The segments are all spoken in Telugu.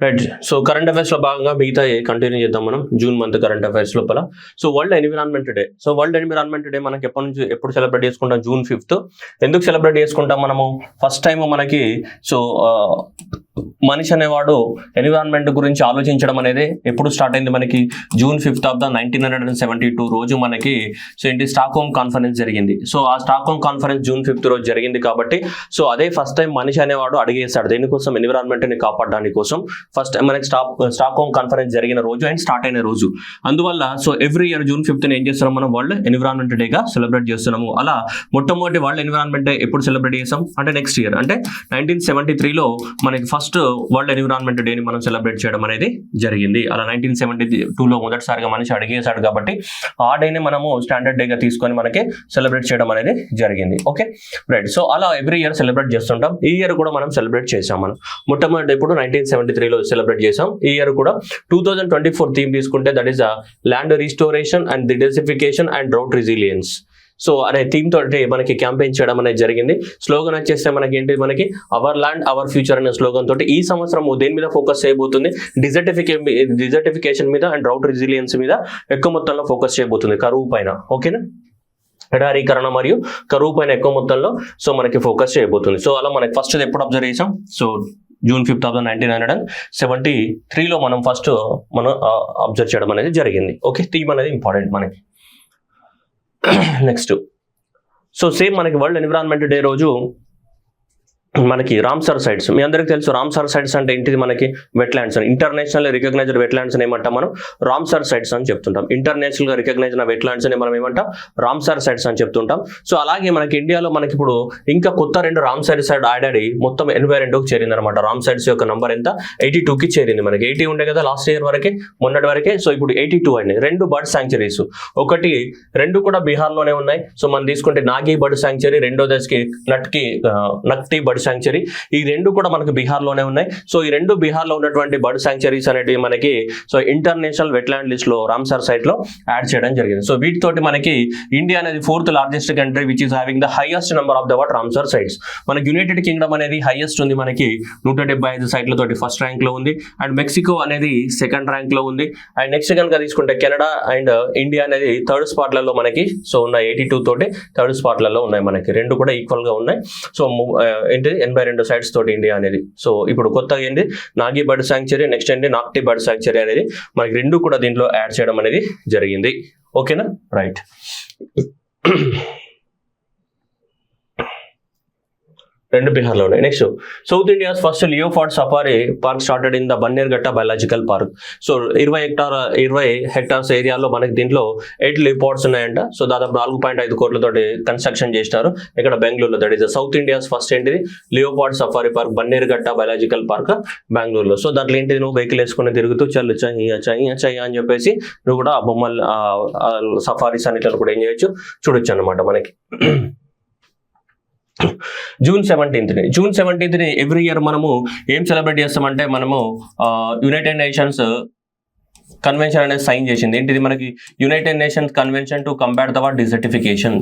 రైట్. సో కరెంట్ అఫైర్స్ లో భాగంగా మిగతా కంటిన్యూ చేద్దాం మనం జూన్ మంత్ కరెంట్ అఫైర్స్ లోపల. So world environment day. So world environment day మనకి ఎప్పుడు సెలబ్రేట్ చేసుకుంటాం? June 5th. ఎందుకు సెలబ్రేట్ చేసుకుంటాం మనము? ఫస్ట్ టైం మనకి సో మనిషి అనేవాడు ఎన్విరాన్మెంట్ గురించి ఆలోచించడం అనేది ఎప్పుడు స్టార్ట్ అయింది మనకి? June 5th of 1972 రోజు మనకి సో ఏంటి స్టాక్హోమ్ కాన్ఫరెన్స్ జరిగింది. సో ఆ స్టాక్హోమ్ కాన్ఫరెన్స్ June 5th రోజు జరిగింది కాబట్టి సో అదే ఫస్ట్ టైం మనిషి అనేవాడు అడిగేస్తాడు దేనికోసం? ఎన్విరాన్మెంట్ ని కాపాడడానికి కోసం. ఫస్ట్ టైం మనకి స్టాక్హోమ్ కాన్ఫరెన్స్ జరిగిన రోజు అండ్ స్టార్ట్ అయిన రోజు. అందువల్ల so every year June 5th ఏం చేస్తున్నాం మనం? వరల్డ్ ఎన్విరాన్మెంట్ డేగా సెలబ్రేట్ చేస్తున్నాము. అలా మొట్టమొదటి వరల్డ్ ఎన్విరాన్మెంట్ డే ఎప్పుడు సెలబ్రేట్ చేసాం అంటే నెక్స్ట్ ఇయర్ అంటే 1973లో మనకి ఫస్ట్ వరల్డ్ ఎన్విరాన్మెంట్ డేని మనం సెలబ్రేట్ చేయడం అనేది జరిగింది. అలా 1972లో మొదటిసారిగా మనిషి అడిగేశాడు కాబట్టి ఆ డేని మనము స్టాండర్డ్ డేగా తీసుకొని మనకి సెలబ్రేట్ చేయడం అనేది జరిగింది. Okay right. సో అలా ఎవ్రీ ఇయర్ సెలబ్రేట్ చేస్తుంటాం. ఈ ఇయర్ కూడా మనం సెలబ్రేట్ చేసాం. మనం మొట్టమొదటి ఇప్పుడు 1973లో సెలబ్రేట్ చేసాం. ఈ ఇయర్ కూడా 2024 థీమ్ తీసుకుంటే that is land restoration and the desertification and drought resilience. So అనే థీమ్ తోటి మనకి క్యాంపెయిన్ చేయడం అనేది జరిగింది. స్లోగన్ వచ్చేస్తే మనకి ఏంటి? మనకి అవర్ ల్యాండ్ అవర్ ఫ్యూచర్ అనే స్లోగన్ తోటి ఈ సంవత్సరం దేని మీద ఫోకస్ చేయబోతుంది? డిజర్టిఫికేషన్ మీద అండ్ డ్రౌట్ రెసిలియన్స్ మీద ఎక్కువ మొత్తంలో ఫోకస్ చేయబోతుంది, కరువు పైన. ఓకేనా? ఎడారీకరణ మరియు కరువు పైన ఎక్కువ మొత్తంలో సో మనకి ఫోకస్ చేయబోతుంది. సో అలా మనకి ఫస్ట్ ఎప్పుడు అబ్జర్వ్ చేసాం? సో June 5th of 1973లో మనం ఫస్ట్ అబ్జర్వ్ చేయడం అనేది జరిగింది. ఓకే, థీమ్ అనేది ఇంపార్టెంట్ మనకి. నెక్స్ట్ సో సేమ్ మనకి వరల్డ్ ఎన్విరాన్మెంట్ డే రోజు మనకి రామ్సర్ సైట్స్, మీ అందరికీ తెలుసు రామ్సర్ సైట్స్ అంటే ఏంటిది? మనకి వెట్లాండ్స్ అని, ఇంటర్నేషనల్ రికగ్నైజ్డ్ వెట్లాండ్స్ అని ఏమంటాం మనం? రామ్సర్ సైట్స్ అని చెప్తుంటాం. ఇంటర్నేషనల్ గా రికగ్నైజ్ అయిన వెట్లాండ్స్ అని మనం ఏమంటాం? రామ్సర్ సైట్స్ అని చెప్తుంటాం. సో అలాగే మనకి ఇండియాలో మనకి ఇప్పుడు ఇంకా కొత్త 2 రామ్సర్ సైట్ ఆడాడి మొత్తం 82కి చేరింది అనమాట. రామ్సర్స్ యొక్క నంబర్ ఎంత? 82కి చేరింది. మనకి 80 ఉండే కదా లాస్ట్ ఇయర్ వరకే, మొన్నటి వరకే. సో ఇప్పుడు 82 అయింది. 2 బర్డ్ శాంక్చురీస్, 2 కూడా బీహార్ లోనే ఉన్నాయి. సో మనం తీసుకుంటే నాగి బర్డ్ శాంక్చురీ, రెండో దశకి నక్తి బర్డ్ శాంక్చురీ, ఈ 2 కూడా మనకి బీహార్ లోనే ఉన్నాయి. సో ఈ 2 బీహార్ లో ఉన్నటువంటి బర్డ్ శాంక్చురీస్ అనేవి మనకి సో ఇంటర్నేషనల్ వెట్లాండ్ లిస్ట్ లో రామ్సర్ సైట్ లో యాడ్ చేయడం జరిగింది. సో వీటితోటి మనకి ఇండియా అనేది 4th largest country which is having the highest number of the Ramsar sites. మనకి యునైటెడ్ కింగ్డమ్ అనేది హైయెస్ట్ ఉంది, మనకి 175 సైట్లతోటి ఫస్ట్ ర్యాంక్ లో ఉంది. అండ్ మెక్సికో అనేది సెకండ్ ర్యాంక్ లో ఉంది. అండ్ నెక్స్ట్ కనుక తీసుకుంటే కెనడా అండ్ ఇండియా అనేది 3rd స్పాట్లలో మనకి సో ఉన్న 82 తోటి 3rd స్పాట్లలో ఉన్నాయి. మనకి 2 కూడా ఈక్వల్ గా ఉన్నాయి. సో ఏంటి 82 సైట్స్ తోటి ఇండియా అనేది. సో ఇప్పుడు కొత్తగా ఏంటి? నాగి బర్డ్ శాంక్చురీ, నెక్స్ట్ ఏంటి? నాక్టి బర్డ్ శాంక్చురీ అనేది మనకి 2 కూడా దీంట్లో యాడ్ చేయడం అనేది జరిగింది. ఓకేనా? రైట్. రెండు బీహార్లో ఉన్నాయి. Next south India's first leopard safari park started in the Bannerghatta biological park. So 20 hectares ఏరియాలో మనకి దీంట్లో 8 లియోపార్డ్స్ ఉన్నాయంట. సో దాదాపు 4.5 కోట్లతోటి కన్స్ట్రక్షన్ చేసినారు ఇక్కడ బెంగళూరులో. That is south India's first ఏంటిది? Leopard safari park Bannerghatta biological park బెంగళూరులో. సో దాంట్లో ఏంటిది? నువ్వు వెహికల్ వేసుకుని తిరుగుతూ చల్లు చయ్య అని చెప్పేసి నువ్వు కూడా బొమ్మలు సఫారీస్ అన్నిట్లో కూడా ఏం చేయొచ్చు, చూడొచ్చు అనమాట మనకి. June 17th ఎవ్రీ ఇయర్ మనము ఏం సెలబ్రేట్ చేస్తామంటే మనము యునైటెడ్ నేషన్స్ కన్వెన్షన్ అనేది సైన్ చేసింది. ఏంటిది? మనకి United Nations convention to combat the desertification.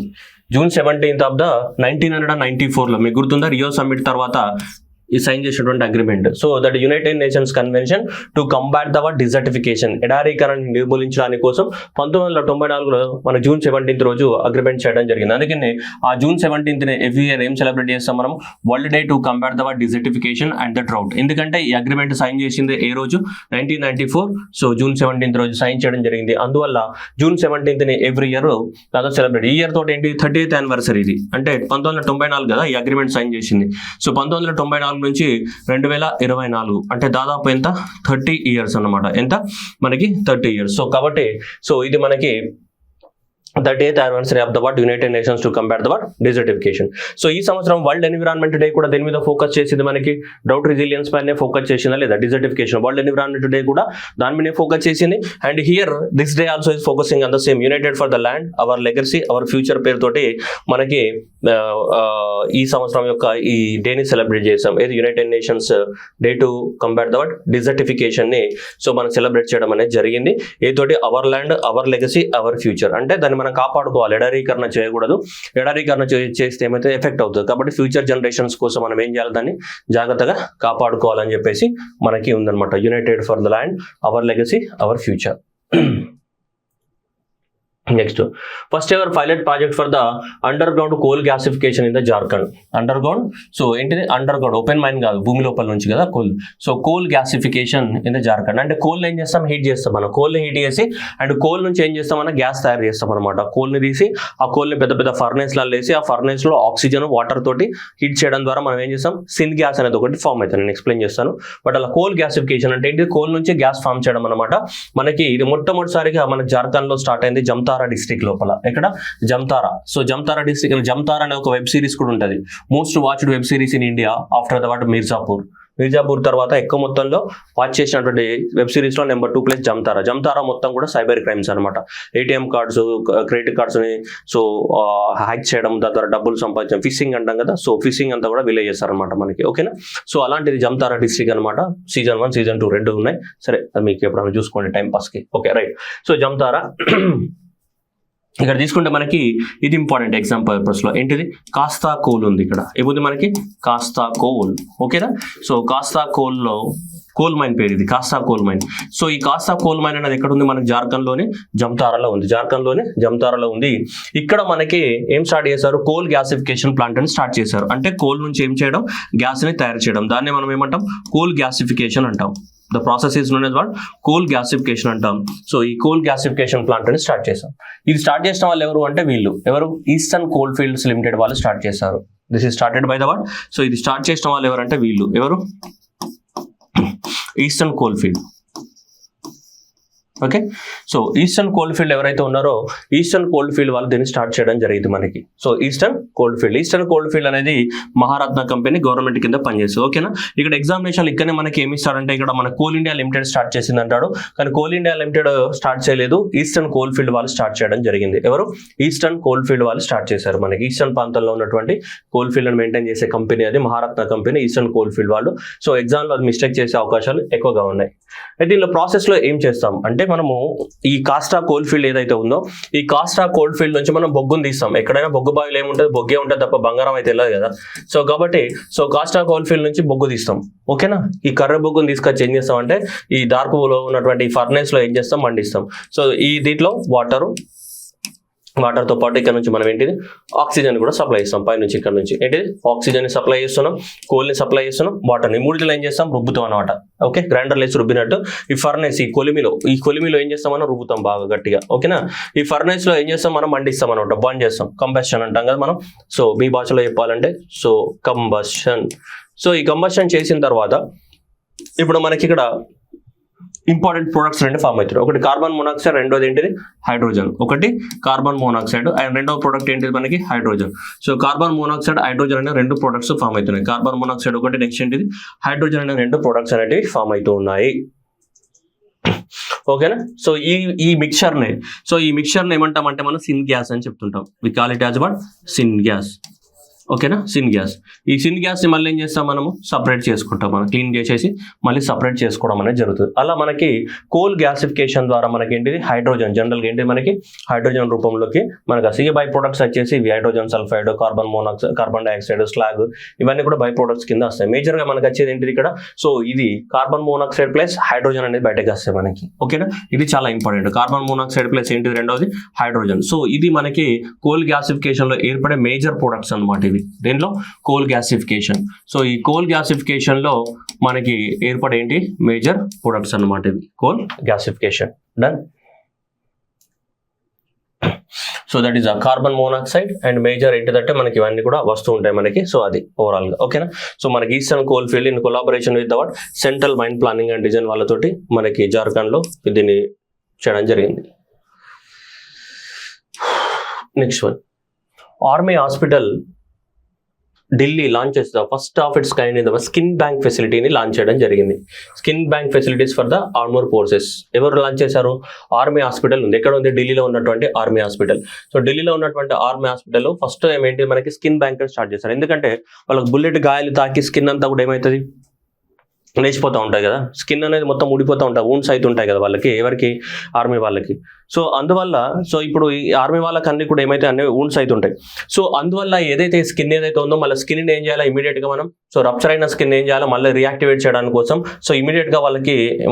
June 17th of 1994లో మీకు గుర్తుందా? రియో సమ్మిట్ తర్వాత ఈ సైన్ చేసినటువంటి agreement. So that United Nations convention to combat the desertification, ఎడారీకరణను నిర్మూలించడానికి కోసం 1994లో మన June 17th రోజు అగ్రిమెంట్ చేయడం జరిగింది. అందుకని ఆ June 17th ఎవ్రీ ఇయర్ ఏం సెలబ్రేట్ చేస్తాం మనం? World day to combat the desertification and the drought. ఎందుకంటే ఈ అగ్రిమెంట్ సైన్ చేసింది ఏ రోజు? 1994. సో June 17th రోజు సైన్ చేయడం జరిగింది. అందువల్ల June 17th ఎవ్రీ ఇయర్ దాదాపు సెలబ్రేట్. ఈ ఇయర్ తోటి ఏంటి? 30th anniversary. ఇది అంటే 1994 కదా ఈ అగ్రిమెంట్ సైన్ చేసింది. సో 1994 నుంచి 2024 అంటే దాదాపు ఎంత? 30 ఇయర్స్ అన్నమాట. ఎంత? మనకి 30 ఇయర్స్. సో కాబట్టి సో ఇది మనకి 30th anniversary of the United Nations to combat the desertification. So ఈ సంవత్సరం వరల్డ్ ఎన్విరాన్మెంట్ డే కూడా దేని మీద ఫోకస్ చేసింది? మనకి డ్రౌట్ రెసిలియన్స్ పైనే ఫోకస్ చేసిందా లేదా? డిజర్టిఫికేషన్. వరల్డ్ ఎన్విరాన్మెంట్ డే కూడా దాని మీదే ఫోకస్ చేసింది. And here this day also is focusing on the same united for the land our legacy our future పేరుతోటి మనకి ఈ సంవత్సరం యొక్క ఈ డేని సెలబ్రేట్ చేసాం. ఏది? United Nations day to combat the desertification ని సో మనం సెలబ్రేట్ చేయడం అనేది జరిగింది. ఏతోటి? Our land our legacy our future. అంటే దాన్ని మనం కాపాడుకోవాలి, ఎడారీకరణ చేయకూడదు. ఎడారీకరణ చేస్తే ఏమైతే ఎఫెక్ట్ అవుతుంది. కాబట్టి ఫ్యూచర్ జనరేషన్స్ కోసం మనం ఏం చేయాలి, దాన్ని జాగ్రత్తగా కాపాడుకోవాలని చెప్పేసి మనకి ఉందన్నమాట. United for the land, our legacy, our future. Next, first ever pilot project for the underground coal gasification in the Jharkhand. Underground, so ఏంటిది అండర్ గ్రౌండ్, ఓపెన్ మైన్ కాదు, భూమి లోపల నుంచి కదా coal. So coal gasification in the Jharkhand అంటే కోల్ ఏం చేస్తాం, హీట్ చేస్తాం మనం. కోల్ని హీట్ చేసి అండ్ కోల్ నుంచి ఏం చేస్తాం, మనం గ్యాస్ తయారు చేస్తాం అనమాట. కోల్ని తీసి ఆ కోల్ని పెద్ద పెద్ద ఫర్నేస్లలో వేసి ఆ ఫర్నేస్ లో ఆక్సిజన్ వాటర్ తోటి హీట్ చేయడం ద్వారా మనం ఏం చేస్తాం, సిన్ గ్యాస్ అనేది ఒకటి ఫామ్ అవుతుంది. నేను ఎక్స్ప్లెయిన్ చేస్తాను. బట్ అలా కోల్ గ్యాసిఫికేషన్ అంటే ఏంటి, కోల్ నుంచి గ్యాస్ ఫామ్ చేయడం అనమాట. మనకి ఇది మొట్టమొదటిసారిగా మన జార్ఖండ్ లో స్టార్ట్ అయింది జమ్తారా డిస్ట్రిక్ట్ లోపల. ఎక్కడ, జమ్తారా. సో జమ్తారా డిస్ట్రిక్ట్, జమ్తారా అనే ఒక వెబ్ సిరీస్ కూడా ఉంటుంది, most watched web series in India after the what Mirzapur. Mirzapur తర్వాత ఎక్కువ మొత్తంలో వాచ్ చేసినటువంటి వెబ్ సిరీస్ లో నెంబర్ 2 ప్లేస్ జమ్తారా. జమ్తారా మొత్తం కూడా సైబర్ క్రైమ్స్ అనమాట. ఏటీఎం కార్డ్స్, క్రెడిట్ కార్డ్స్ ని సో హ్యాక్ చేయడం, దాని ద్వారా డబ్బులు సంపాదించడం, ఫిషింగ్ అంటాం కదా. సో ఫిషింగ్ అంతా కూడా వీళ్ళే చేస్తారనమాట మనకి. ఓకేనా. సో అలాంటిది జమ్తారా డిస్ట్రిక్ట్ అనమాట. సీజన్ 1, సీజన్ 2 రెండు ఉన్నాయి. సరే, మీకు ఎప్పుడైనా చూసుకోండి టైం పాస్ కి. Okay, right. సో జమ్తారా ఇక్కడ తీసుకుంటే మనకి ఇది ఇంపార్టెంట్ ఎగ్జామ్ పర్పస్ లో. ఏంటిది, కాస్తా కోల్ ఉంది ఇక్కడ. ఏముంది మనకి, కాస్తా కోల్. ఓకేనా. సో కాస్తా కోల్ లో కోల్ మైన్ పేరు ఇది, కాస్తా కోల్ మైన్. సో ఈ కాస్తా కోల్ మైన్ అనేది ఎక్కడ ఉంది, మనకి జార్ఖండ్ లోని జమ్తారాలో ఉంది. జార్ఖండ్ లోని జమ్తారాలో ఉంది. ఇక్కడ మనకి ఏం స్టార్ట్ చేశారు, కోల్ గ్యాసిఫికేషన్ ప్లాంట్ అని స్టార్ట్ చేశారు. అంటే కోల్ నుంచి ఏం చేయడం, గ్యాస్ ని తయారు చేయడం. దాన్ని మనం ఏమంటాం, కోల్ గ్యాసిఫికేషన్ అంటాం. The process is known as what, coal gasification అంటాం. సో ఈ కోల్ గ్యాసిఫికేషన్ ప్లాంట్ అని స్టార్ట్ చేశాం. ఇది స్టార్ట్ చేసిన వాళ్ళు ఎవరు అంటే వీళ్ళు ఎవరు, ఈస్టర్న్ కోల్ ఫీల్డ్స్ లిమిటెడ్ వాళ్ళు స్టార్ట్ చేశారు. This is started by the what. So ఇది స్టార్ట్ చేసిన వాళ్ళు ఎవరంటే వీళ్ళు ఎవరు, eastern coal field. Okay. So eastern cold field ఎవరైతే ఉన్నారో ఈస్టర్న్ కోల్డ్ ఫీల్డ్ వాళ్ళు దీన్ని స్టార్ట్ చేయడం జరిగింది మనకి. సో ఈస్టర్న్ కోల్డ్ ఫీల్డ్ అనేది మహారత్న కంపెనీ గవర్నమెంట్ కింద పనిచేస్తుంది. ఓకేనా. ఇక్కడ ఎగ్జామినేషన్ ఇక్కడనే మనకి ఏమి ఇస్తారంటే ఇక్కడ మన కోల్ ఇండియా లిమిటెడ్ స్టార్ట్ చేసింది అంటాడు, కానీ కోల్ ఇండియా లిమిటెడ్ స్టార్ట్ చేయలేదు, ఈస్టర్న్ కోల్ ఫీల్డ్ వాళ్ళు స్టార్ట్ చేయడం జరిగింది. ఎవరు, ఈస్టర్న్ కోల్ ఫీల్డ్ వాళ్ళు స్టార్ట్ చేశారు. మనకి ఈస్టర్న్ ప్రాంతంలో ఉన్నటువంటి కోల్ ఫీల్డ్ మెయింటైన్ చేసే కంపెనీ అది Maharatna company, eastern coal field వాళ్ళు. సో ఎగ్జామ్ లో మిస్టేక్ చేసే అవకాశాలు ఎక్కువగా ఉన్నాయి. దీనిలో ప్రాసెస్ లో ఏం చేస్తాం అంటే మనము ఈ కాస్టా కోల్ ఫీల్డ్ ఏదైతే ఉందో ఈ కాస్టా కోల్ ఫీల్డ్ నుంచి మనం బొగ్గును తీస్తాం. ఎక్కడైనా బొగ్గు బావిలో ఏముంటుంది, బొగ్గే ఉంటుంది తప్ప బంగారం అయితే తెలియదు కదా. సో కాబట్టి కాస్టా కోల్ ఫీల్డ్ నుంచి బొగ్గు తీస్తాం. ఓకేనా. ఈ కర్ర బొగ్గును తీసుకొచ్చి ఏం చేస్తాం అంటే ఈ డార్క్ లో ఉన్నటువంటి ఫర్నేస్ లో ఏం చేస్తాం, మండిస్తాం. సో ఈ దీంట్లో వాటర్ తో పాటు ఇక్కడ నుంచి మనం ఏంటిది ఆక్సిజన్ కూడా సప్లై చేస్తాం. పై నుంచి ఇక్కడ నుంచి ఏంటిది ఆక్సిజన్ ని సప్లై చేస్తున్నాం, కోల్ ని సప్లై చేస్తున్నాం, వాటర్ ని మూడిలో ఏం చేస్తాం, రుబ్బుతాం అనమాట. ఓకే. గ్రైండర్ లేసి రుబ్బినట్టు ఈ ఫర్నేస్ ఈ కొలిమిలో ఏం చేస్తాం మనం, రుబ్బుతాం బాగా గట్టిగా. ఓకేనా. ఈ ఫర్నేస్ లో ఏం చేస్తాం మనం, మండిస్తాం అనమాట, బర్న్ చేస్తాం, కంబషన్ అంటాం కదా మనం. సో మీ భాషలో చెప్పాలంటే సో కంబషన్. సో ఈ కంబషన్ చేసిన తర్వాత ఇప్పుడు మనకి ఇక్కడ ఇంపార్టెంట్ ప్రొడక్ట్స్ రెండు ఫామ్ అవుతాయి. ఒకటి కార్బన్ మోనాక్సైడ్, రెండోది ఏంటిది హైడ్రోజన్. ఒకటి కార్బన్ మోనాక్సైడ్ అండ్ రెండో ప్రొడక్ట్ ఏంటిది మనకి hydrogen. So carbon monoxide, hydrogen అనే రెండు ప్రొడక్ట్స్ ఫామ్ అవుతున్నాయి. కార్బన్ మోనాక్సైడ్ ఒకటి, నెక్స్ట్ ఏంటిది హైడ్రోజన్ అనే రెండు ప్రొడక్ట్స్ అనేవి ఫామ్ అవుతూ ఉన్నాయి. ఓకేనా. సో ఈ మిక్చర్ ని ఏమంటాం అంటే మనం సిన్ గ్యాస్ అని చెప్తుంటాం. We call it as what, syngas. ఓకేనా. Syngas. ఈ సిన్ గ్యాస్ ని మళ్ళీ ఏం చేస్తాం మనము, సపరేట్ చేసుకుంటాం. మనం క్లీన్ చేసేసి మళ్ళీ సపరేట్ చేసుకోవడం అనేది జరుగుతుంది. అలా మనకి కోల్ గ్యాసిఫికేషన్ ద్వారా మనకి ఏంటిది హైడ్రోజన్, జనరల్గా ఏంటి మనకి హైడ్రోజన్ రూపంలోకి మనకి అసలు బై ప్రొడక్ట్స్ వచ్చేసి hydrogen sulphide, carbon monoxide, carbon dioxide, slag, ఇవన్నీ కూడా బై ప్రొడక్ట్స్ కింద వస్తాయి. మేజర్ గా మనకి వచ్చేది ఏంటిది ఇక్కడ, సో ఇది కార్బన్ మోనాక్సైడ్ ప్లస్ హైడ్రోజన్ అనేది బయటకు వస్తాయి మనకి. ఓకేనా. ఇది చాలా ఇంపార్టెంట్. కార్బన్ మోనాక్సైడ్ ప్లస్ ఏంటిది రెండోది హైడ్రోజన్. సో ఇది మనకి కోల్ గ్యాసిఫికేషన్ లో ఏర్పడే మేజర్ ప్రొడక్ట్స్ అనమాట. ఇవి దీనిలో కోల్ గ్యాసిఫికేషన్. సో ఈ కోల్ గ్యాసిఫికేషన్ లో మనకి ఏర్పడే ఏంటి మేజర్ ప్రొడక్ట్స్ అన్నమాట. ఇవి coal gasification. Done. So that is a carbon monoxide and major ఏంటిదంటే మనకి ఇవన్నీ కూడా వస్తూ ఉంటాయి మనకి. సో అది ఓవరాల్ గా. ఓకేనా. సో మనకి eastern coal field in collaboration with our central mine planning and design వాళ్ళతోటి మనకి జార్ఖండ్ లో దీన్ని చేయడం జరిగింది. Next one, army hospital Delhi launches the first of its kind in the skin bank ఫెసిలిటీని లాంచ్ చేయడం జరిగింది. Skin bank facilities for the armed forces. ఎవరు లాంచ్ చేశారు, ఆర్మీ హాస్పిటల్ ఉంది. ఎక్కడ ఉంది, ఢిల్లీలో ఉన్నటువంటి ఆర్మీ హాస్పిటల్. సో ఢిల్లీలో ఉన్నటువంటి ఆర్మీ హాస్పిటల్ ఫస్ట్ టైం ఏంటి మనకి స్కిన్ బ్యాంక్ స్టార్ట్ చేశారు. ఎందుకంటే వాళ్ళకి బుల్లెట్ గాయాలు తాకి స్కిన్ అంతా కూడా ఏమవుతుంది, లేచిపోతూ ఉంటాయి కదా. స్కిన్ అనేది మొత్తం ఊడిపోతూ ఉంటాయి, వూండ్స్ అయితే ఉంటాయి కదా వాళ్ళకి, ఎవరికి ఆర్మీ వాళ్ళకి. సో అందువల్ల సో ఇప్పుడు ఈ ఆర్మీ వాళ్ళకి అన్ని కూడా ఏమైతే అన్ని వూండ్స్ అవుతుంటాయి. సో అందువల్ల ఏదైతే స్కిన్ ఏదైతే ఉందో మళ్ళీ స్కిన్ ఏం చేయాలి ఇమీడియట్గా మనం, సో రప్చర్ అయిన స్కిన్ ఏం చేయాలి మళ్ళీ రీయాక్టివేట్ చేయడానికి కోసం, సో ఇమీడియట్గా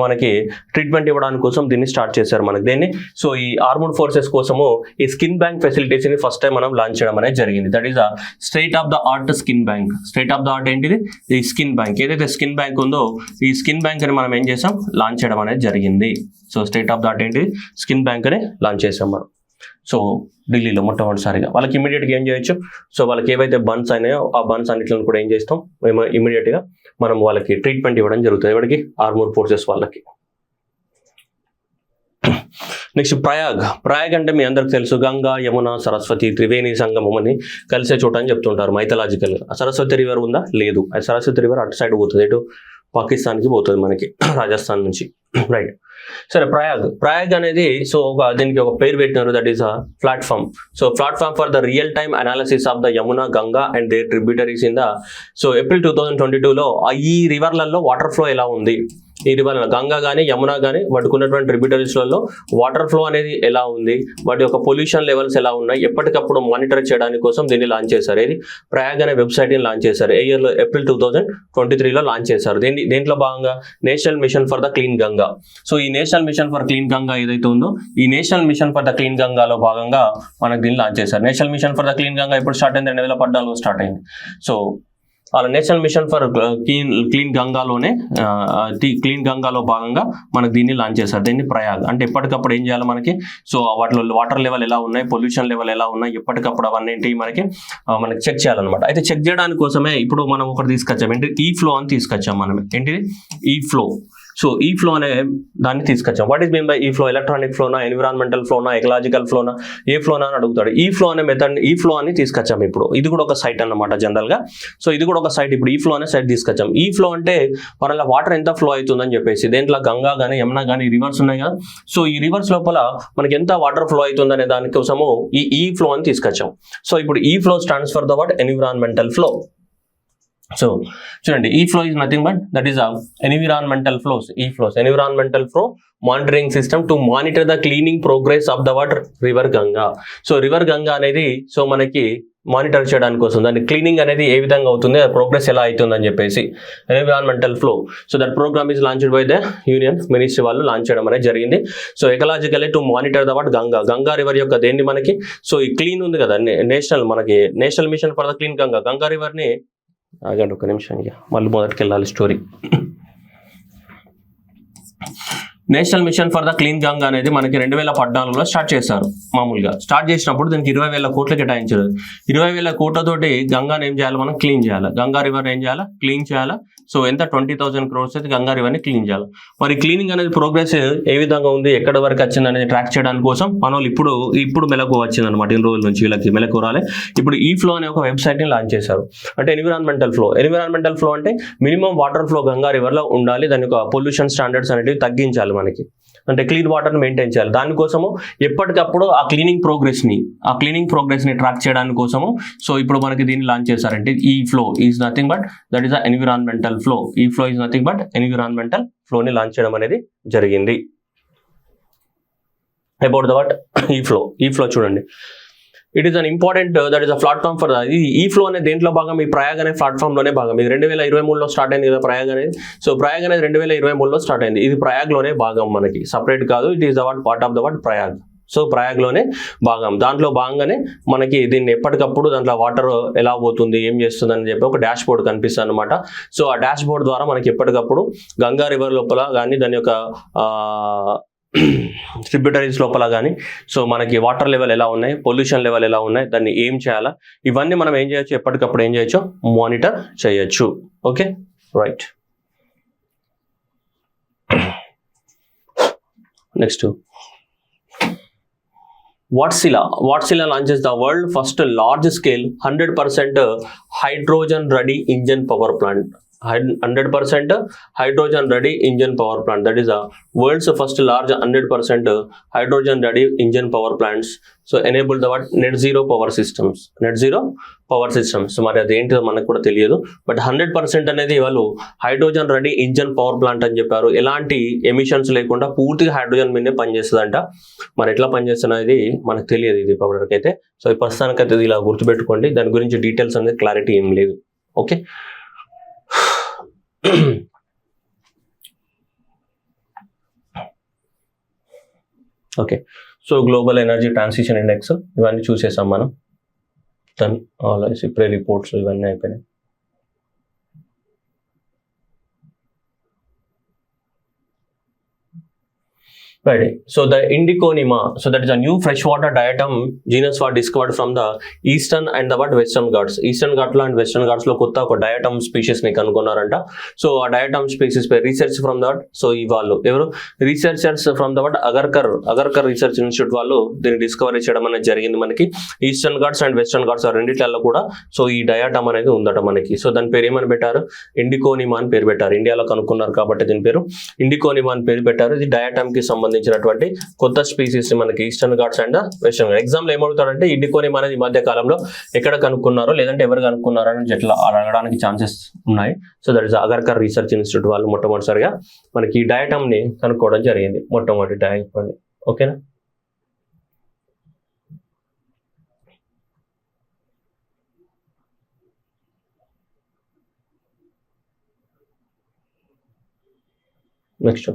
మనకి ట్రీట్మెంట్ ఇవ్వడానికి కోసం దీన్ని స్టార్ట్ చేశారు మనకి దీన్ని. సో ఈ ఆర్మడ్ ఫోర్సెస్ కోసము ఈ స్కిన్ బ్యాంక్ ఫెసిలిటీస్ని ఫస్ట్ టైం మనం లాంచ్ చేయడం అనేది జరిగింది. That is the state of the art skin bank. State of the art ఏంటిది? ఈ స్కిన్ బ్యాంక్. ఏదైతే స్కిన్ బ్యాంక్ ఉందో ఈ స్కిన్ బ్యాంక్ అని మనం ఏం చేసాం లాంచ్ చేయడం అనేది జరిగింది. So state of the art ఏంటిది? స్కిన్ బ్యాంక్ అని లాంచ్ చేసాం మనం. సో ఢిల్లీలో మొట్టమొదటిసారిగా వాళ్ళకి ఇమీడియట్గా ఏం చేయొచ్చు, సో వాళ్ళకి ఏవైతే బర్న్స్ అయినాయో ఆ బర్న్స్ అన్నిట్లను కూడా ఏం చేస్తాం మేము ఇమీడియట్గా మనం వాళ్ళకి ట్రీట్మెంట్ ఇవ్వడం జరుగుతుంది. ఎవరికి? ఆర్మడ్ ఫోర్సెస్ వాళ్ళకి. నెక్స్ట్ ప్రయాగ్ అంటే మీ అందరికి తెలుసు గంగా యమున సరస్వతి త్రివేణి సంగమం అని కలిసే చోట అని చెప్తుంటారు మైథలాజికల్గా. సరస్వతి రివర్ ఉందా? లేదు. అది సరస్వతి రివర్ అటు సైడ్ పోతుంది, ఇటు పాకిస్తాన్కి పోతుంది మనకి రాజస్థాన్ నుంచి, రైట్. సరే ప్రయాగ్ అనేది సో దీనికి ఒక పేరు పెట్టినారు, that is a platform. So platform for the real time analysis of the Yamuna Ganga and their tributaries in the so April 2022లో ఈ రివర్లలో వాటర్ ఫ్లో ఎలా ఉంది, ఈ రివర్ గంగా కానీ యమున కానీ వాటికున్నటువంటి ట్రిబ్యూటరీస్లలో వాటర్ ఫ్లో అనేది ఎలా ఉంది, వాటి యొక్క పొల్యూషన్ లెవెల్స్ ఎలా ఉన్నాయి ఎప్పటికప్పుడు మానిటర్ చేయడానికి కోసం దీన్ని లాంచ్ చేశారు. ఇది ప్రయాగ్ అనే వెబ్సైట్ని లాంచ్ చేశారు. ఏ ఇయర్లో? ఏప్రిల్ 2023లో లాంచ్ చేశారు. దీంట్లో భాగంగా national mission for the clean Ganga. So ఈ national mission for clean Ganga ఏదైతే ఉందో ఈ national mission for the clean గంగాలో భాగంగా మనకు దీన్ని లాంచ్ చేశారు. National mission for the clean Ganga ఎప్పుడు స్టార్ట్ అయింది? 2014లో స్టార్ట్ అయింది. సో అలా నేషనల్ మిషన్ ఫర్ క్లీన్ గంగాలో భాగంగా మనకు దీన్ని లాంచ్ చేశారు. దీన్ని ప్రయాగ్ అంటే ఎప్పటికప్పుడు ఏం చేయాలి మనకి, సో వాటిలో వాటర్ లెవెల్ ఎలా ఉన్నాయి, పొల్యూషన్ లెవెల్ ఎలా ఉన్నాయి ఎప్పటికప్పుడు అవన్నీ మనకి చెక్ చేయాలన్నమాట. అయితే చెక్ చేయడానికి కోసమే ఇప్పుడు మనం ఒకటి తీసుకొచ్చాం, ఏంటి? ఈ ఫ్లో అని తీసుకొచ్చాం మనం. ఏంటిది? ఈ ఫ్లో. సో ఈ ఫ్లో అనే దాన్ని తీసుకొచ్చాం. వాట్ ఈస్ మీన్ బై ఈ ఫ్లో? ఎలక్ట్రానిక్ ఫ్లోనా, ఎన్విరాన్మెంటల్ ఫ్లోనా, ఎకలాజికల్ ఫ్లోనా, ఏ ఫ్లోనా అని అడుగుతాడు. ఈ ఫ్లో అనే మెథడ్, ఈ ఫ్లో అని తీసుకొచ్చాం. ఇప్పుడు ఇది కూడా ఒక సైట్ అన్నమాట జనరల్గా. సో ఇది కూడా ఒక సైట్. ఇప్పుడు ఈ ఫ్లో అనే సైట్ తీసుకొచ్చాం. ఈ ఫ్లో అంటే మన వాటర్ ఎంత ఫ్లో అవుతుందని చెప్పేసి, దేంట్లో గంగా కానీ యమున కానీ రివర్స్ ఉన్నాయి కదా, సో ఈ రివర్స్ లోపల మనకి ఎంత వాటర్ ఫ్లో అవుతుందనే దానికోసము ఈ ఫ్లో అని తీసుకొచ్చాం. సో ఇప్పుడు ఈ flow stands for the what? Environmental flow. So చూడండి, ఈ flow is nothing but that is a environmental flows. Environmental flow monitoring system to monitor the cleaning progress of the water river Ganga. So river Ganga అనేది సో మనకి మానిటర్ చేయడానికి కోసం దాని క్లీనింగ్ అనేది ఏ విధంగా అవుతుంది, ప్రోగ్రెస్ ఎలా అవుతుంది అని చెప్పేసి environmental flow. So that programme is launched by the union ministry వాళ్ళు లాంచ్ చేయడం అనేది జరిగింది. So ecologically to monitor the what Ganga river యొక్క దేన్ని మనకి, సో ఈ క్లీన్ ఉంది కదా national mission for the clean Ganga రివర్ని ఆగండి ఒక నిమిషం, ఇక మళ్ళీ మొదటికి వెళ్ళాలి story. National mission for the clean Ganga అనేది మనకి 2014లో స్టార్ట్ చేశారు. మామూలుగా స్టార్ట్ చేసినప్పుడు దీనికి 20,000 కోట్లు కేటాయించారు. 20,000 కోట్లతోటి గంగాని ఏం చేయాలి మనం? క్లీన్ చేయాలి. గంగా రివర్ ఏం చేయాలి? క్లీన్ చేయాలి. సో ఎంత 20,000 crores అయితే గంగా రివర్ని క్లీన్ చేయాలి. మరి క్లీనింగ్ అనేది ప్రోగ్రెస్ ఏ విధంగా ఉంది, ఎక్కడి వరకు వచ్చింది అనేది ట్రాక్ చేయడానికి కోసం మన వాళ్ళు ఇప్పుడు మెలకు వచ్చింది అనమాట. ఇన్ని రోజుల నుంచి వీళ్ళకి మెలకు రాలే. ఇప్పుడు ఈ ఫ్లో అనే ఒక వెబ్సైట్ని లాంచ్ చేశారు. అంటే ఎన్విరాన్మెంటల్ ఫ్లో అంటే మినిమం వాటర్ ఫ్లో గంగా రివర్లో ఉండాలి. దాని యొక్క పొల్యూషన్ స్టాండర్డ్స్ అనేవి తగ్గించాలి మనకి, అంటే క్లీన్ వాటర్ని మెయింటైన్ చేయాలి. దానికోసము ఎప్పటికప్పుడు ఆ క్లీనింగ్ ప్రోగ్రెస్ని ట్రాక్ చేయడానికి కోసము సో ఇప్పుడు మనకి దీన్ని లాంచ్ చేశారంటే ఈ flow is nothing but that is the environmental flow. ఈ flow is nothing but environmental ఫ్లోని లాంచ్ చేయడం అనేది జరిగింది. About the what? ఈ ఫ్లో చూడండి, it is an important that is a platform for ఈ ఫ్లో అనేది దేంట్లో భాగం? ఈ ప్రయాగ్ అనే ప్లాట్ఫామ్లోనే భాగం. ఇది 2023లో స్టార్ట్ అయింది కదా ప్రయాగ్ అనేది. సో ప్రయాగ్ అనేది 2023లో స్టార్ట్ అయింది. ఇది ప్రయాగ్లోనే భాగం, మనకి సపరేట్ కాదు. It is the what part of the what Prayag. So ప్రయాగ్లోనే భాగం. దాంట్లో భాగంగానే మనకి దీన్ని ఎప్పటికప్పుడు దాంట్లో వాటర్ ఎలా పోతుంది, ఏం చేస్తుంది అని చెప్పి ఒక డాష్ బోర్డ్ కనిపిస్తుంది అనమాట. సో ఆ డాష్ బోర్డ్ ద్వారా మనకి ఎప్పటికప్పుడు గంగా రివర్ లోపల కానీ దాని యొక్క ట్రిబ్యూటరీస్ లోపల కానీ సో మనకి వాటర్ లెవెల్ ఎలా ఉన్నాయి, పొల్యూషన్ లెవెల్ ఎలా ఉన్నాయి, దాన్ని ఏం చేయాలా, ఇవన్నీ మనం ఏం చేయొచ్చు, ఎప్పటికప్పుడు ఏం చేయొచ్చు, మానిటర్ చేయొచ్చు. Okay, right. Next Wärtsilä launches the world first large scale 100% hydrogen ready engine power plant. 100% hydrogen ready engine power plant. That is the world's first large 100% hydrogen ready engine power plants. So enable the what net zero power systems. So మరి అదేంటిదో మనకు కూడా తెలియదు. బట్ 100% అనేది వాళ్ళు hydrogen ready engine power plant అని చెప్పారు. ఎలాంటి ఎమిషన్స్ లేకుండా పూర్తిగా హైడ్రోజన్ మీదే పనిచేస్తుందంట. మరి ఎట్లా పనిచేస్తున్నది మనకు తెలియదు ఇది ఇప్పటివరకు అయితే. సో ఈ ప్రస్తుతానికైతే ఇది ఇలా గుర్తుపెట్టుకోండి. దాని గురించి డీటెయిల్స్ అనేది క్లారిటీ ఏం లేదు. Okay, okay. So global energy transition index ఇవన్నీ చూసేసాం మనం. దెన్ ఇప్పుడే రిపోర్ట్స్ ఇవన్నీ అయిపోయినాయి. Right. So the Indiconema, so that is a new freshwater diatom genus was discovered from the eastern and the western Ghats. Eastern Ghats and western Ghats lo kotta oka diatom species ni kanukunnaranta. So a diatom species by research from that. So ee vallu evaru researchers from the Agarkar Research Institute vallu dini discovery cheyadam anedi jarigindi manaki. Eastern Ghats and western Ghats are renditlalo kuda so ee diatom anedi undata manaki. So dan peru emani bettaru Indiconema అని పేరు పెట్టారు. ఇండియాలో కనుక్కున్నారు కాబట్టి దీని పేరు Indiconema అని పేరు పెట్టారు. ఇది డయాటమ్ కి సంబంధించినటువంటి కొత్త స్పీసీస్ మనకి eastern Ghats and western. Exam లో ఏమవుతాడంటే ఇండికోనిమా అనేది ఈ మధ్య కాలంలో ఎక్కడ కనుక్కున్నారో లేదంటే ఎవరు కనుక్కున్నారో అని ఎట్లా అడగడానికి ఛాన్సెస్ ఉన్నాయి. So that is Agharkar research institute వాళ్ళు మొట్టమొదటిసారిగా మనకి ఈ డయాటమ్ ని కనుక్కోవడం జరిగింది. మొట్టమొదటి డయాటమ్. ఓకేనా? నెక్స్ట్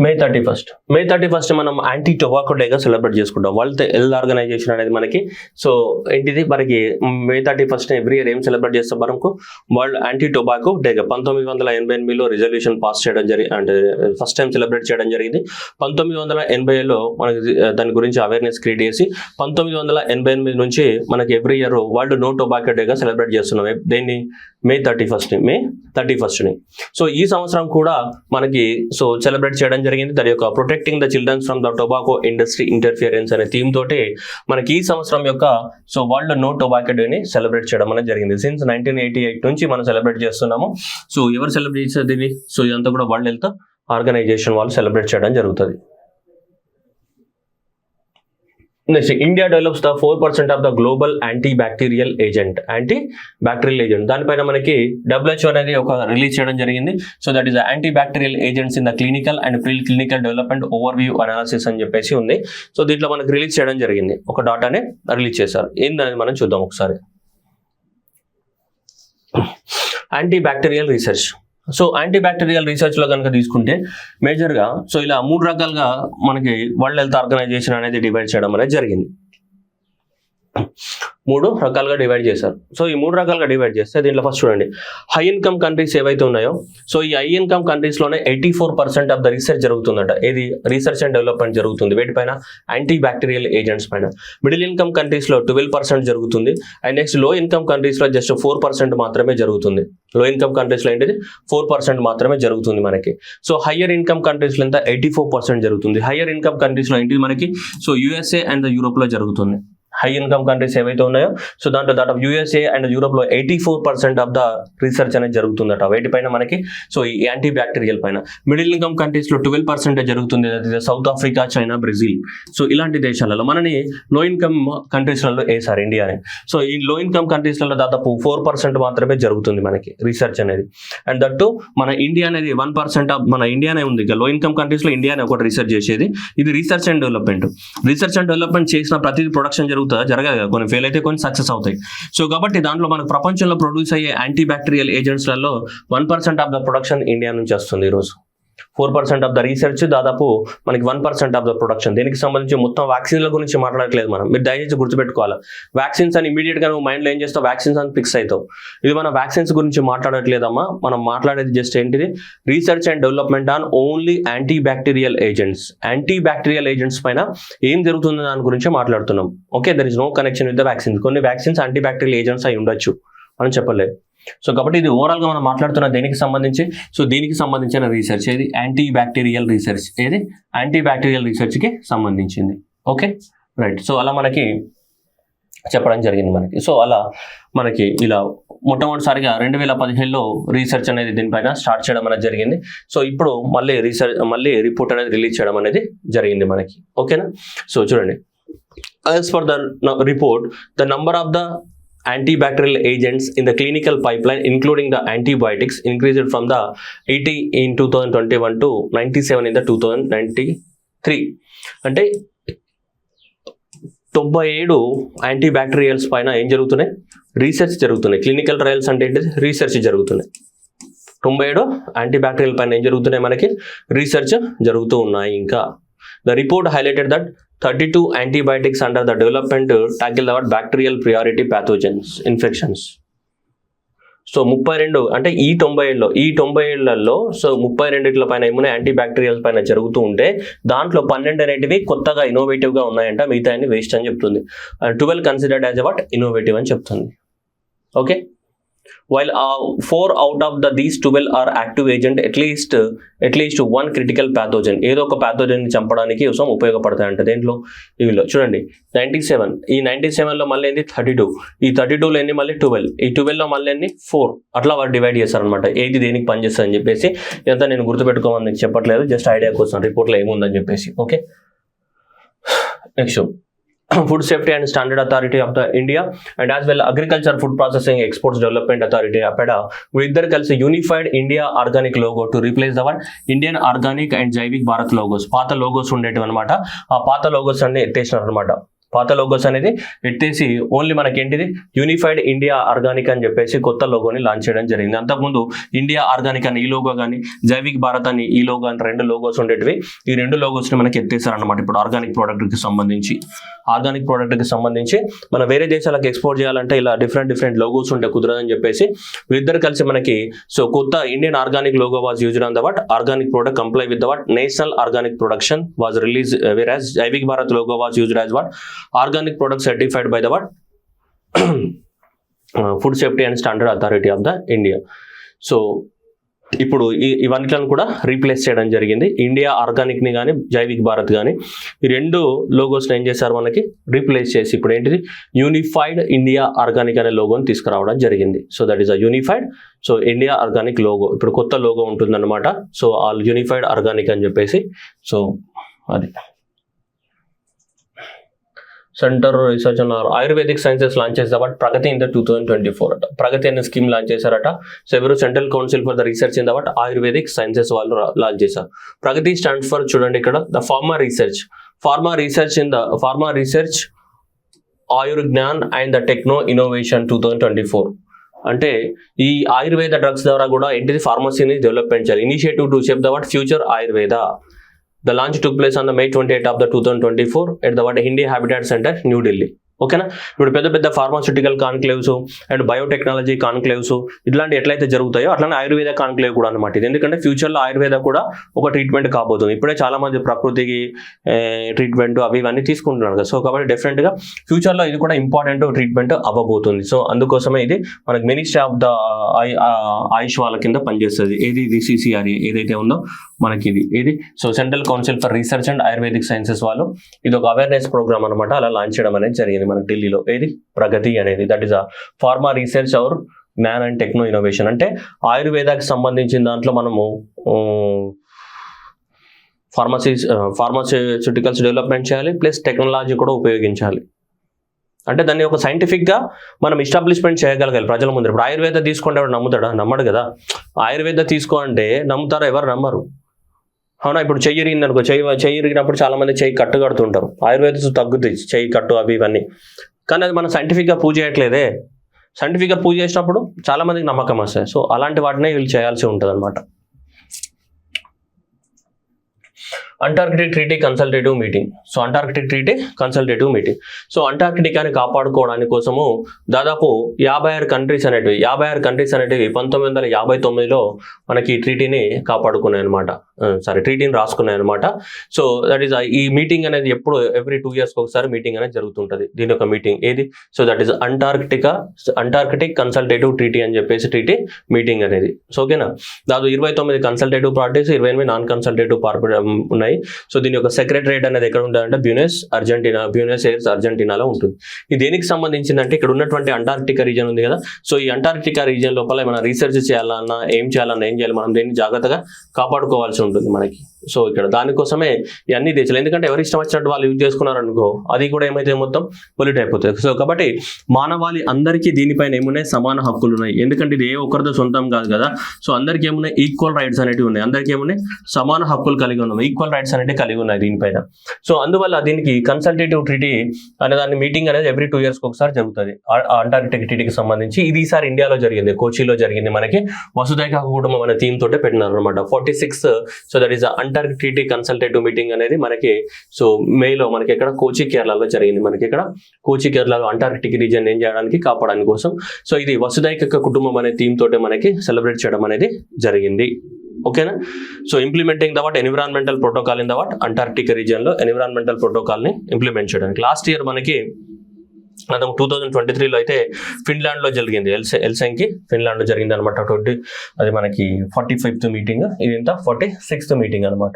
May 31st మనం యాంటీ టొబాకో డేగా సెలబ్రేట్ చేసుకుంటాం. వరల్డ్ హెల్త్ ఆర్గనైజేషన్ అనేది మనకి సో ఏంటిది మనకి May 31st ఎవ్రీ ఇయర్ ఏం సెలబ్రేట్ చేస్తాం మనకు వరల్డ్ యాంటీ టొబాకో డేగా 1988లో రిజల్యూషన్ పాస్ చేయడం అంటే ఫస్ట్ టైం సెలబ్రేట్ చేయడం జరిగింది. 1980లో మనకి దాని గురించి అవేర్నెస్ క్రియేట్ చేసి 1988 నుంచి మనకి every year world no tobacco డేగా సెలబ్రేట్ చేస్తున్నాం. దేన్ని May 31st. సో ఈ సంవత్సరం కూడా మనకి సో సెలబ్రేట్ చేయడం జరిగింది. దాని యొక్క protecting the childrens from the tobacco industry interference అనే థీమ్ తోటి మనకి ఈ సంవత్సరం యొక్క సో వరల్డ్ నో టొబాకో డేని సెలబ్రేట్ చేయడం అనేది జరిగింది. సిన్స్ 1988 నుంచి మనం సెలబ్రేట్ చేస్తున్నాము. సో ఎవరు సెలబ్రేట్ చేస్తారు దీన్ని? సో ఇదంతా కూడా వరల్డ్ హెల్త్ ఆర్గనైజేషన్ వాళ్ళు సెలబ్రేట్ చేయడం జరుగుతుంది. Next India develops the 4% of the global antibacterial agent. దానిపైన మనకి WHO అనేది ఒక రిలీజ్ చేయడం జరిగింది. So that is antibacterial agents in the clinical and pre clinical development over view analysis అని చెప్పేసి ఉంది. సో దీంట్లో మనకి రిలీజ్ చేయడం జరిగింది. ఒక డాటానే రిలీజ్ చేశారు. ఏందనేది మనం చూద్దాం ఒకసారి. Antibacterial research. సో యాంటీబ్యాక్టీరియల్ రీసెర్చ్లో కనుక తీసుకుంటే మేజర్గా సో ఇలా 3 రకాలుగా మనకి వరల్డ్ హెల్త్ ఆర్గనైజేషన్ అనేది డివైడ్ చేయడం అనేది జరిగింది. 3 రకాలుగా డివైడ్ చేశారు. సో ఈ 3 రకాలుగా డివైడ్ చేస్తే దీంట్లో ఫస్ట్ చూడండి, హై ఇన్కమ్ కంట్రీస్ ఏవైతే ఉన్నాయో సో ఈ హై ఇన్కమ్ కంట్రీస్లోనే 84% ఆఫ్ ద రీసెర్చ్ జరుగుతుందట. ఏది రీసెర్చ్ అండ్ డెవలప్మెంట్ జరుగుతుంది వేటిపైన? యాంటీ బ్యాక్టీరియల్ ఏజెంట్స్ పైన. మిడిల్ ఇన్కమ్ కంట్రీస్లో 12% జరుగుతుంది. అండ్ నెక్స్ట్ లో ఇన్కమ్ కంట్రీస్లో జస్ట్ 4% మాత్రమే జరుగుతుంది. లో ఇన్కమ్ కంట్రీస్లో ఏంటిది 4% మాత్రమే జరుగుతుంది మనకి. సో హయ్యర్ ఇన్కమ్ కంట్రీస్లో ఎంత 84% జరుగుతుంది. హయ్యర్ ఇన్కమ్ కంట్రీస్లో ఏంటిది మనకి సో USA అండ్ యూరోప్లో జరుగుతుంది. హై ఇన్కమ్ కంట్రీస్ ఏవైతే ఉన్నాయో సో దాంట్లో USA అండ్ యూరోప్లో 84% ఆఫ్ ద రీసెర్చ్ అనేది జరుగుతుందట. వేటిపైన మనకి సో ఈ యాంటీ బ్యాక్టీరియల్ పైన. మిడిల్ ఇన్కమ్ కంట్రీస్లో 12% జరుగుతుంది. South Africa, China, Brazil. So ఇలాంటి దేశాలలో మనని లో ఇన్కమ్ కంట్రీస్లలో వేసారు ఇండియాని. సో ఈ లో ఇన్కమ్ కంట్రీస్లలో దాదాపు 4% మాత్రమే జరుగుతుంది మనకి రీసెర్చ్ అనేది. అండ్ దట్టు మన ఇండియా అనేది 1% ఆఫ్ మన ఇండియానే ఉంది. లో ఇన్కమ్ కంట్రీస్లో ఇండియానే ఒకటి రీసెర్చ్ చేసేది. ఇది రీసెర్చ్ అండ్ డెవలప్మెంట్ చేసిన ప్రతి ప్రొడక్షన్ జరగదు కదా, కొన్ని ఫెయిల్ అయితే కొన్ని సక్సెస్ అవుతాయి. సో కాబట్టి దాంట్లో మనకు ప్రపంచంలో ప్రొడ్యూస్ అయ్యే యాంటీ బ్యాక్టీరియల్ ఏజెంట్స్లలో 1% ఆఫ్ ద ప్రొడక్షన్ ఇండియా నుంచి వస్తుంది ఈరోజు. 4% ఆఫ్ ద రీసెర్చ్, దాదాపు మనకి 1% ఆఫ్ ద ప్రొడక్షన్. దీనికి సంబంధించి మొత్తం వ్యాక్సిన్ల గురించి మాట్లాడట్లేదు మనం. మీరు దయచేసి గుర్తుపెట్టుకోవాలి. వ్యాక్సిన్స్ అని ఇమీడియట్గా నువ్వు మైండ్లో ఏం చేస్తావు? వ్యాక్సిన్స్ అని ఫిక్స్ అవుతావు. ఇది మన వ్యాక్సిన్స్ గురించి మాట్లాడట్లేదమ్మా. మనం మాట్లాడేది జస్ట్ ఏంటిది? Research and development on only anti bacterial agents పైన ఏం జరుగుతుందో దాని గురించి మాట్లాడుతున్నాం. Okay, there is no connection with the vaccines. కొన్ని వ్యాక్సిన్స్ యాంటీ బ్యాక్టీరియల్ ఏజెంట్స్ అయి ఉండొచ్చు, మనం చెప్పలేదు. సో కాబట్టి ఇది ఓవరాల్గా మనం మాట్లాడుతున్న దేనికి సంబంధించి? సో దీనికి సంబంధించిన రీసెర్చ్ ఏది? Anti bacterial research. ఏది? యాంటీ బ్యాక్టీరియల్ రీసెర్చ్కి సంబంధించింది. Okay, right. సో అలా మనకి చెప్పడం జరిగింది మనకి. సో అలా మనకి ఇలా మొట్టమొదటిసారిగా 2015లో రీసెర్చ్ అనేది దీనిపైన స్టార్ట్ చేయడం అనేది జరిగింది. సో ఇప్పుడు మళ్ళీ రిపోర్ట్ అనేది రిలీజ్ చేయడం అనేది జరిగింది మనకి. ఓకేనా. సో చూడండి, as per the report, the number of the antibacterial agents in the clinical pipeline including the antibiotics increased from the 80 in 2021 to 97 in the 2023. అంటే 97 యాంటీబ్యాక్టీరియల్స్ పైన ఏం జరుగుతున్నాయి, రీసెర్చ్ జరుగుతున్నాయి. క్లినికల్ ట్రయల్స్ అంటే ఏంటి, రీసెర్చ్ జరుగుతున్నాయి. 97 యాంటీబ్యాక్టీరియల్ పైన ఏం జరుగుతున్నాయి, మనకి రీసెర్చ్ జరుగుతూ ఉన్నాయి. ఇంకా the report highlighted that 32 antibiotics under the development to tackle the bacterial priority pathogens infections. So 32 అంటే ఈ 97లలో సో 32 పైన ఏమైనా యాంటీబ్యాక్టీరియల్స్ పైన జరుగుతూ ఉంటే దాంట్లో 12 అనేటివి కొత్తగా ఇన్నోవేటివ్గా ఉన్నాయంట, మిగతా అన్ని వేస్ట్ అని చెప్తుంది. 12 కన్సిడర్డ్ యాజ్ ఇన్నోవేటివ్ అని చెప్తుంది. Okay. While 4 out of these 12 are active agent, at least one critical pathogen, ఏదో ఒక ప్యాథోజన్ చంపడానికి కోసం ఉపయోగపడతాయంట. దేంట్లో, ఇవిలో చూడండి 97, ఈ 97లో మళ్ళీ ఏంది 32, ఈ 32లో ఎన్ని మళ్ళీ 12, ఈ 12లో మళ్ళీ ఎన్ని 4, అట్లా వాళ్ళు డివైడ్ చేస్తారనమాట. ఏది దేనికి పనిచేస్తుంది అని చెప్పేసి. ఇదంతా నేను గుర్తుపెట్టుకోమని మీకు చెప్పట్లేదు, జస్ట్ ఐడియా కోసం రిపోర్ట్లో ఏముందని చెప్పేసి. Okay. Next, Food Safety and Standard Authority of the India and as well Agriculture Food Processing Exports Development Authority APEDA వీళ్ళిద్దరు కలిసి unified India organic logo to replace the Indian organic and Jaivik Bharat logos. పాత లోగోస్ ఉండేటివి అనమాట, ఆ పాత లోగోస్ అన్ని ఎత్తేసినారు అనమాట. పాత లోగోస్ అనేది ఎత్తేసి ఓన్లీ మనకి ఏంటిది యూనిఫైడ్ ఇండియా ఆర్గానిక్ అని చెప్పేసి కొత్త లోగోని లాంచ్ చేయడం జరిగింది. అంతకుముందు ఇండియా ఆర్గానిక్ అని ఈ లోగో కానీ, జైవిక్ భారత్ అని ఈ లోగో అని 2 లోగోస్ ఉండేటివి. ఈ 2 లోగోస్ని మనకి ఎత్తేసారు అనమాట. ఇప్పుడు ఆర్గానిక్ ప్రోడక్ట్కి సంబంధించి మనం వేరే దేశాలకు ఎక్స్పోర్ట్ చేయాలంటే ఇలా డిఫరెంట్ లోగోస్ ఉంటే కుదరదని చెప్పేసి వీళ్ళిద్దరు కలిసి మనకి సో కొత్త Indian organic logo was used on the organic product comply with the national organic production was release whereas Jaivik Bharat logo was used as organic product certified by the Food Safety and Standard Authority of the India. So ఇప్పుడు ఇవన్నిట్లను కూడా రీప్లేస్ చేయడం జరిగింది. ఇండియా ఆర్గానిక్ని కానీ జైవిక్ భారత్ కానీ ఈ 2 లోగోస్ని ఏం చేశారు, మనకి రీప్లేస్ చేసి ఇప్పుడు ఏంటిది యూనిఫైడ్ ఇండియా ఆర్గానిక్ అనే లోగోని తీసుకురావడం జరిగింది. So that is a unified so India organic logo. ఇప్పుడు కొత్త లోగో ఉంటుందన్నమాట. సో ఆల్ యూనిఫైడ్ ఆర్గానిక్ అని చెప్పేసి. సో అది సెంటర్ రీసెర్చ్ అన్న ఆయుర్వేదిక్ సైన్సెస్ లాంచ్ చేసేవాడు ప్రగతి ఇన్ ద 2024 అట. ప్రగతి అనే స్కీమ్ లాంచ్ చేశారట. సో ఎవరు central council for the research in the Ayurvedic sciences వాళ్ళు లాంచ్ చేశారు. ప్రగతి స్టాండ్ ఫర్ చూడండి ఇక్కడ the pharma research Ayurgyan and the techno innovation 2024. అంటే ఈ ఆయుర్వేద డ్రగ్స్ ద్వారా కూడా ఏంటిది ఫార్మసీని డెవలప్మెంట్ చేయాలి. Initiative to shape the future Ayurveda. The launch took place on the May 28 of the 2024 at the Hindi Habitat Center, New Delhi. ఓకేనా. ఇప్పుడు పెద్ద ఫార్మాస్యూటికల్ కాన్క్లేవ్స్ అండ్ బయోటెక్నాలజీ కాన్క్లేవ్స్ ఇట్లాంటి ఎట్లయితే జరుగుతాయో అట్లానే ఆయుర్వేద కాన్క్లేవ్ కూడా అనమాట ఇది. ఎందుకంటే ఫ్యూచర్లో ఆయుర్వేద కూడా ఒక ట్రీట్మెంట్ కాబోతుంది. ఇప్పుడే చాలా మంది ప్రకృతికి ట్రీట్మెంట్ అవి ఇవన్నీ తీసుకుంటున్నారు కదా. సో కాబట్టి డెఫినెట్గా ఫ్యూచర్లో ఇది కూడా ఇంపార్టెంట్ ట్రీట్మెంట్ అవ్వబోతుంది. సో అందుకోసమే ఇది మనకి మినిస్ట్రీ ఆఫ్ ద ఆయుష్ వాళ్ళ కింద పనిచేస్తుంది. ఏది ఇది CCRA ఏదైతే ఉందో మనకి ఇది so central council for research and ayurvedic sciences వాళ్ళు ఇది ఒక అవేర్నెస్ ప్రోగ్రామ్ అనమాట. అలా లాంచ్ చేయడం అనేది జరిగింది మనకి ఢిల్లీలో. ఏది ప్రగతి అనేది that is a pharma research ఆర్ జ్ఞాన్ అండ్ టెక్నో ఇన్నోవేషన్. అంటే ఆయుర్వేదాకి సంబంధించిన దాంట్లో మనము ఫార్మాస్యూటికల్స్ డెవలప్మెంట్ చేయాలి, ప్లస్ టెక్నాలజీ కూడా ఉపయోగించాలి. అంటే దాన్ని ఒక సైంటిఫిక్గా మనం ఎస్టాబ్లిష్మెంట్ చేయగలగాలి ప్రజల ముందు. ఇప్పుడు ఆయుర్వేద తీసుకుంటే ఎవరు నమ్ముతాడా? నమ్మడు కదా. ఆయుర్వేద తీసుకో అంటే నమ్ముతారా? ఎవరు నమ్మరు. అవునా. ఇప్పుడు చెయ్యి ఇరిగిందనుకో, చెయ్యి ఇరిగినప్పుడు చాలా మంది చెయ్యి కట్టు కడుతుంటారు. ఆయుర్వేద తగ్గుతాయి చెయ్యి కట్టు అవి ఇవన్నీ. కానీ అది మనం సైంటిఫిక్గా పూజ చేయట్లేదే. సైంటిఫిక్గా పూజ చేసినప్పుడు చాలా మందికి నమ్మకం వస్తాయి. సో అలాంటి వాటినే వీళ్ళు చేయాల్సి ఉంటుంది అనమాట. Antarctic treaty consultative meeting. So Antarctic treaty consultative meeting. So అంటార్కిటికాని కాపాడుకోవడానికి కోసము దాదాపు 56 కంట్రీస్ అనేటివి 1959లో మనకి ఈ ట్రీటీని కాపాడుకున్నాయి అనమాట. ట్రీటీని రాసుకున్నాయి అనమాట. సో దట్ ఈస్ ఈ మీటింగ్ అనేది ఎప్పుడు ఎవ్రీ 2 years ఒకసారి మీటింగ్ అనేది జరుగుతుంటది. దీని యొక్క మీటింగ్ ఏది, so that is Antarctic consultative treaty అని చెప్పేసి ట్రీటీ మీటింగ్ అనేది. సో ఓకేనా, దాదాపు 29 కన్సల్టేటివ్ పార్టీస్, 28 నాన్ కన్సల్టేటివ్ ఉన్నాయి. సో దీని యొక్క సెక్రటరేట్ అనేది ఎక్కడ ఉంటుందంటే బ్యూనస్ ఎయిర్స్ అర్జెంటీనాలో ఉంటుంది. ఇది దేనికి సంబంధించిందంటే ఇక్కడ ఉన్నటువంటి అంటార్క్టికా రీజన్ ఉంది కదా, సో ఈ అంటార్క్టికా రీజన్ లోపల ఏమైనా రీసెర్చ్ చేయాలన్నా ఏం చేయాలి, మనం దీన్ని జాగ్రత్తగా కాపాడుకోవాల్సి ఉంటుంది మనకి. సో ఇక్కడ దానికోసమే ఇవన్నీ దేశాలు, ఎందుకంటే ఎవరి ఇష్టం వచ్చినట్టు వాళ్ళు యూజ్ చేసుకున్నారు అనుకో, అది కూడా ఏమైతే మొత్తం పొల్యూట్ అయిపోతుంది. సో కాబట్టి మానవాళి అందరికీ దీనిపైన ఏమున్నాయి, సమాన హక్కులు ఉన్నాయి. ఎందుకంటే ఇది ఏ ఒక్కరితో సొంతం కాదు కదా, సో అందరికీ ఏమున్నాయి, ఈక్వల్ రైట్స్ అనేవి ఉన్నాయి. అందరికీ ఏమున్నాయి, సమాన హక్కులు కలిగి ఉన్నాయి, ఈక్వల్ రైట్స్ అనేవి కలిగి ఉన్నాయి దీనిపైన. సో అందువల్ల దీనికి కన్సల్టేటివ్ ట్రీటీ అనే దాని మీటింగ్ అనేది ఎవ్రీ 2 years ఒకసారి జరుగుతుంది అంటార్కిటిక్ ట్రీటీకి సంబంధించి. ఇది ఈసారి ఇండియాలో జరిగింది, కోచిలో జరిగింది. మనకి వసుధైక కుటుంబం అనే థీమ్ తోటే పెట్టినారు అనమాట. 46 so that is Antarctic treaty consultative meeting అనేది మనకి సో మేలో మనకి ఇక్కడ కోచి కేరళలో జరిగింది. మనకి ఇక్కడ కోచి కేరళలో అంటార్కిటిక్ రీజన్ ఏం చేయడానికి, కాపాడడానికి కోసం. సో ఇది వసుధైక కుటుంబం అనే థీమ్ తోటే మనకి సెలబ్రేట్ చేయడం అనేది జరిగింది. ఓకేనా, so implementing the environmental protocol in the Antarctic region లో ఎన్విరాన్మెంటల్ ప్రోటోకాల్ ని ఇంప్లిమెంట్ చేయడానికి లాస్ట్ ఇయర్ మనకి 2023లో అయితే ఫిన్లాండ్ లో జరిగింది, హెల్సింకి ఫిన్లాండ్ లో జరిగింది అనమాట. అది మనకి 45th మీటింగ్, ఇది ఇంత 46th మీటింగ్ అనమాట.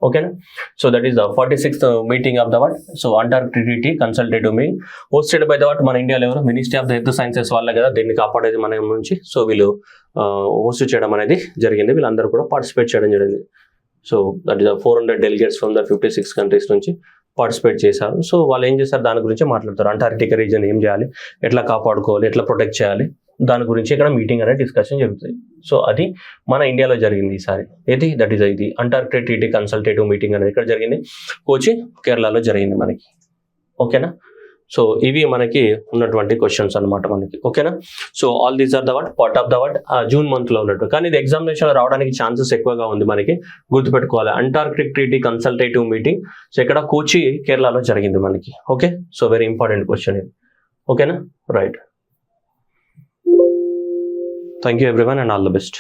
ఓకేనా, so that is the 46th meeting of the so Antarctic treaty consultative meeting hosted by the మన ఇండియాలో ఎవరు, ministry of the earth sciences వాళ్ళే కదా దీన్ని కాపాడేది మన నుంచి. సో వీళ్ళు హోస్ట్ చేయడం అనేది జరిగింది, వీళ్ళందరూ కూడా పార్టిసిపేట్ చేయడం జరిగింది. So that is 400 delegates from the 56 countries నుంచి పార్టిసిపేట్ చేశారు. సో వాళ్ళు ఏం చేస్తారు, దాని గురించి మాట్లాడతారు. అంటార్కిటిక్ రీజన్ ఏం చేయాలి, ఎట్లా కాపాడుకోవాలి, ఎట్లా ప్రొటెక్ట్ చేయాలి, దాని గురించి ఇక్కడ మీటింగ్ అనేది డిస్కషన్ జరుగుతుంది. సో అది మన ఇండియాలో జరిగింది ఈసారి. దట్ ఈస్ ఇది అంటార్కిటిక్ ట్రీటీ కన్సల్టేటివ్ మీటింగ్ అనేది ఇక్కడ జరిగింది, కోచి కేరళలో జరిగింది మనకి. ఓకేనా, సో ఇవి మనకి ఉన్నటువంటి క్వశ్చన్స్ అనమాట మనకి. ఓకేనా, so all these are the part of the June month లో ఉన్నట్టు, కానీ ఇది ఎగ్జామినేషన్ రావడానికి ఛాన్సెస్ ఎక్కువగా ఉంది మనకి, గుర్తుపెట్టుకోవాలి. Antarctic treaty consultative meeting so ఇక్కడ కోచి కేరళలో జరిగింది మనకి. Okay, so very important question ఇది. ఓకేనా, right. Thank you everyone and all the best.